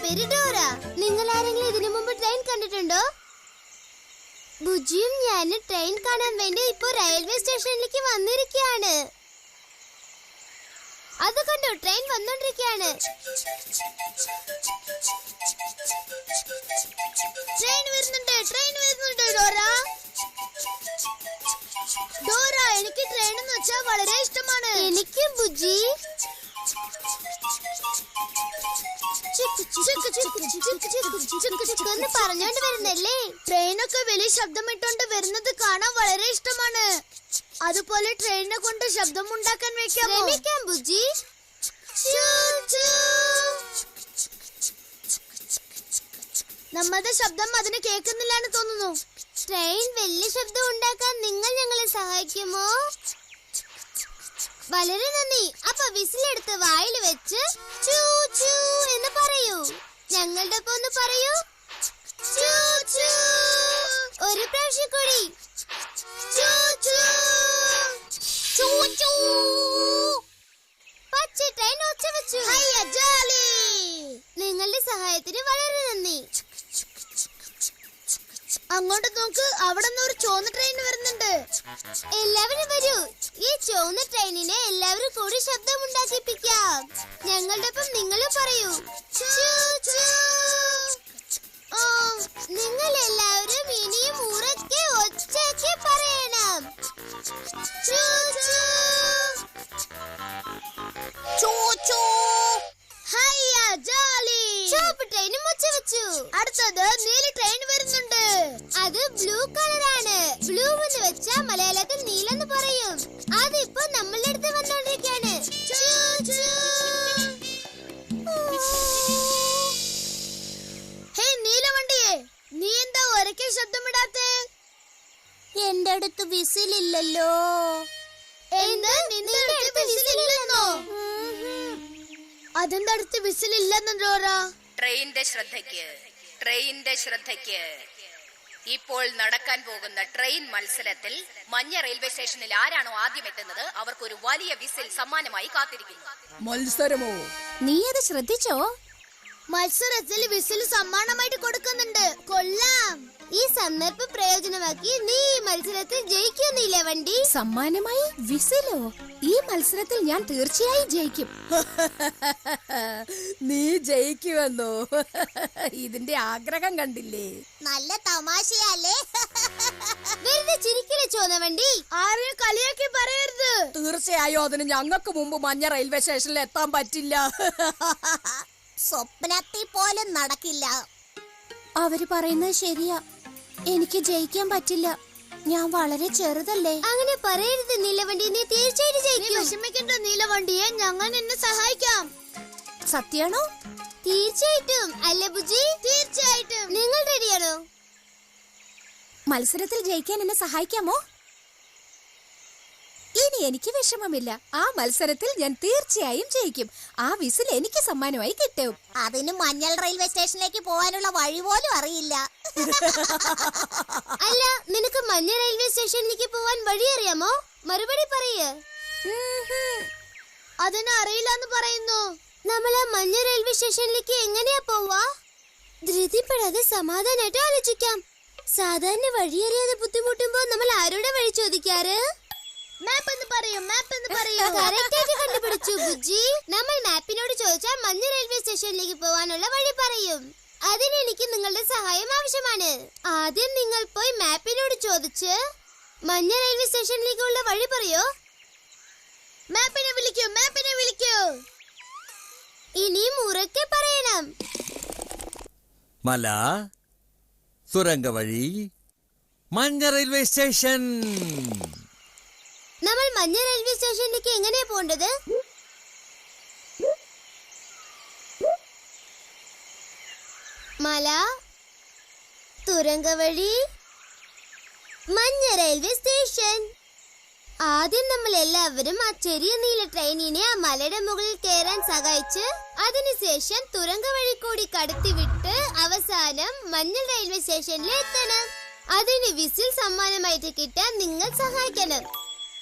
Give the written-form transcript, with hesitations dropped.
പേര് ഡോറ. നിങ്ങൾ ആരെങ്കിലും ഇതിനു മുമ്പ് ട്രെയിൻ കണ്ടിട്ടുണ്ടോ? ബുജിയും ഞാനും ട്രെയിൻ കാണാൻ വേണ്ടി ഇപ്പൊ റെയിൽവേ സ്റ്റേഷനിലേക്ക് വന്നിരിക്കുകയാണ്. അത് കണ്ടോ, ട്രെയിൻ വന്നോണ്ടിരിക്കുകയാണ്. ട്രെയിൻ വരുന്നുണ്ട് ഡോറ. ഡോറ, എനിക്ക് ട്രെയിൻ എന്ന് വെച്ചാൽ വളരെ ഇഷ്ടമാണ്. എനിക്ക് ബുജി. പറഞ്ഞോണ്ട് വരുന്നല്ലേ? ട്രെയിനൊക്കെ വലിയ ശബ്ദമിട്ടോണ്ട് വരുന്നത് കാണാൻ വളരെ ഇഷ്ടമാണ്. അതുപോലെ ട്രെയിനെ കൊണ്ട് ശബ്ദം ഉണ്ടാക്കാൻ വെക്കാം ബുജി. നമ്മുടെ ശബ്ദം അതിന് കേൾക്കുന്നില്ലാന്ന് തോന്നുന്നു. ട്രെയിൻ വലിയ ശബ്ദം ഉണ്ടാക്കാൻ നിങ്ങൾ ഞങ്ങളെ സഹായിക്കുമോ? വളരെ നന്ദി. അപ്പൊ വിസിലെടുത്ത് വായിൽ വെച്ച് ചൂ ചൂ എന്ന് പറയൂ. ഞങ്ങളുടെ ഒപ്പം ഒന്ന് പറയൂ. ചൂ ചൂ. ഒരു പ്രാവശ്യം കൂടി. ചൂ ചൂ. ചൂ ചൂ. പച്ച ട്രെയിൻ ഒച്ച വെച്ചു. നിങ്ങളുടെ സഹായത്തിന് വളരെ നന്ദി. അങ്ങോട്ട് നോക്ക്, അവിടെ നിന്ന് ഒരു ചുവന്ന ട്രെയിൻ വരുന്നുണ്ട്. എല്ലാവരും വരൂ. ഈ ചുവന്ന ട്രെയിനിനെ എല്ലാവരും കൂടി ശബ്ദം ഉണ്ടാക്കിപ്പിക്കാം. ഞങ്ങളുടെ ഒപ്പം നിങ്ങളും പറയൂ. നിങ്ങൾ എല്ലാവരും ഇനിയും ഉറക്കെ ഒച്ചയ്ക്ക് പറയണം. ചുവപ്പ് ട്രെയിനും ഒച്ച വെച്ചു. അടുത്തത് നീല ട്രെയിൻ വരുന്നുണ്ട്. അത് ബ്ലൂ കളറാണ്. ബ്ലൂ എന്ന് വെച്ചാൽ മലയാളത്തിൽ നീലെന്ന് പറയും. അതിപ്പോ നമ്മളുടെ അടുത്ത് വന്നോണ്ടിരിക്കാണ്. ഹേ നീല വണ്ടിയെ, നീ എന്താ ഒരക്കെ ശബ്ദമിടാത്തെ? എന്റെ അടുത്ത് വിസിലില്ലല്ലോ. വിസിലില്ലെന്നോ? അതെന്താ അടുത്ത് വിസിലില്ലെന്നോ ഡോറ? ട്രെയിനിന്റെ ശ്രദ്ധയ്ക്ക്. ഇപ്പോൾ നടക്കാൻ പോകുന്ന ട്രെയിൻ മത്സരത്തിൽ മഞ്ഞ റെയിൽവേ സ്റ്റേഷനിൽ ആരാണോ ആദ്യം എത്തുന്നത് അവർക്കൊരു വലിയ വിസിൽ സമ്മാനമായി കാത്തിരിക്കുന്നു. മത്സരമോ? നീ അത് ശ്രദ്ധിച്ചോ? മത്സരത്തിൽ വിസിൽ സമ്മാനമായിട്ട് കൊടുക്കുന്നുണ്ട്. കൊള്ളാം. ഈ സന്ദർഭം പ്രയോജനമാക്കി നീ ഈ മത്സരത്തിൽ ജയിക്കുന്നില്ല വണ്ടി. സമ്മാനമായി വിസിലോ? ഈ മത്സരത്തിൽ ഞാൻ തീർച്ചയായും ജയിക്കും. നീ ജയിക്കുമെന്നോ? ഇതിന്റെ ആഗ്രഹം കണ്ടില്ലേ? നല്ല തമാശയല്ലേ? വെറുതെ ചിരിക്കലെ ചോന്ന വണ്ടി. ആരെയും കളിയാക്കി പറയരുത്. തീർച്ചയായും അതിന് ഞങ്ങൾക്ക് മുമ്പ് മഞ്ഞ റെയിൽവേ സ്റ്റേഷനിൽ എത്താൻ പറ്റില്ല. സ്വപ്നത്തിൽ പോലും നടക്കില്ല. അവര് പറയുന്നത് ശരിയാ. എനിക്ക് ജയിക്കാൻ പറ്റില്ല. ഞാൻ വളരെ ചെറുതല്ലേ. അങ്ങനെ പറയരുത് നീലവണ്ടി. നീ തീർച്ചയായിട്ടും ജയിക്കും. വിഷമിക്കണ്ട നീലവണ്ടിയെ, ഞങ്ങൾ നിന്നെ സഹായിക്കാം. സത്യാണോ? തീർച്ചയായിട്ടും. അല്ലേ ബുജി? തീർച്ചയായിട്ടും. നിങ്ങൾ റെഡിയാണോ? മത്സരത്തിൽ ജയിക്കാൻ എന്നെ സഹായിക്കാമോ? ഇനി എനിക്ക് വിഷമമില്ല. ആ മത്സരത്തിൽ ഞാൻ തീർച്ചയായും ജയിക്കും. ആ വിസിൽ എനിക്ക് സമ്മാനമായി കിട്ടും. അതിന് മഞ്ഞൾ റെയിൽവേ സ്റ്റേഷനിലേക്ക് പോകാനുള്ള വഴി പോലും അറിയില്ല. അല്ല, നിനക്ക് മഞ്ഞ റെയിൽവേ സ്റ്റേഷനിലേക്ക് പോവാൻ വഴി അറിയാമോ? മറുപടി പറയ്. അതിന് അറിയില്ലെന്ന് പറയുന്നു. നമ്മള് മഞ്ഞ റെയിൽവേ സ്റ്റേഷനിലേക്ക് എങ്ങനെയാ പോവാ? ധൃതിപ്പെടാതെ സമാധാനമായിട്ട് ആലോചിക്കാം. സാധാരണ വഴിയറിയാതെ ബുദ്ധിമുട്ടുമ്പോ നമ്മൾ ആരോടെ വഴി ചോദിക്കാറ്? മാപ്പ് എന്ന് പറയൂ. കറക്റ്റായിട്ട് കണ്ടുപിടിച്ചു ബുജി. നമ്മൾ മാപ്പിനോട് ചോദിച്ചാൽ മഞ്ഞ റെയിൽവേ സ്റ്റേഷനിലേക്ക് പോവാനുള്ള വഴി പറയും. അതിന് എനിക്ക് നിങ്ങളുടെ സഹായം ആവശ്യമാണ്. ആദ്യം നിങ്ങൾ പോയി മാപ്പിനോട് ചോദിച്ച് മഞ്ഞ റെയിൽവേ സ്റ്റേഷനിലേക്കുള്ള വഴി പറയോ. മാപ്പിനെ വിളിക്കൂ. ഇനിയും ഉറക്കെ പറയണം. മല, സുരംഗ വഴി, മഞ്ഞ റെയിൽവേ സ്റ്റേഷൻ. നമ്മൾ മഞ്ഞ റെയിൽവേ സ്റ്റേഷനിലേക്ക് എങ്ങനെയാ പോണ്ടത്? മല, തുരങ്ക വഴി, മഞ്ഞ റെയിൽവേ സ്റ്റേഷൻ. ആദ്യം നമ്മൾ എല്ലാവരും ആ ചെറിയ നീല ട്രെയിനിനെ ആ മലയുടെ മുകളിൽ കയറാൻ സഹായിച്ച് അതിനുശേഷം തുരങ്ക വഴി കൂടി കടത്തിവിട്ട് അവസാനം മഞ്ഞൾ റെയിൽവേ സ്റ്റേഷനിൽ എത്തണം. അതിന് വിസിൽ സമ്മാനമായിട്ട് കിട്ടാൻ നിങ്ങൾ സഹായിക്കണം.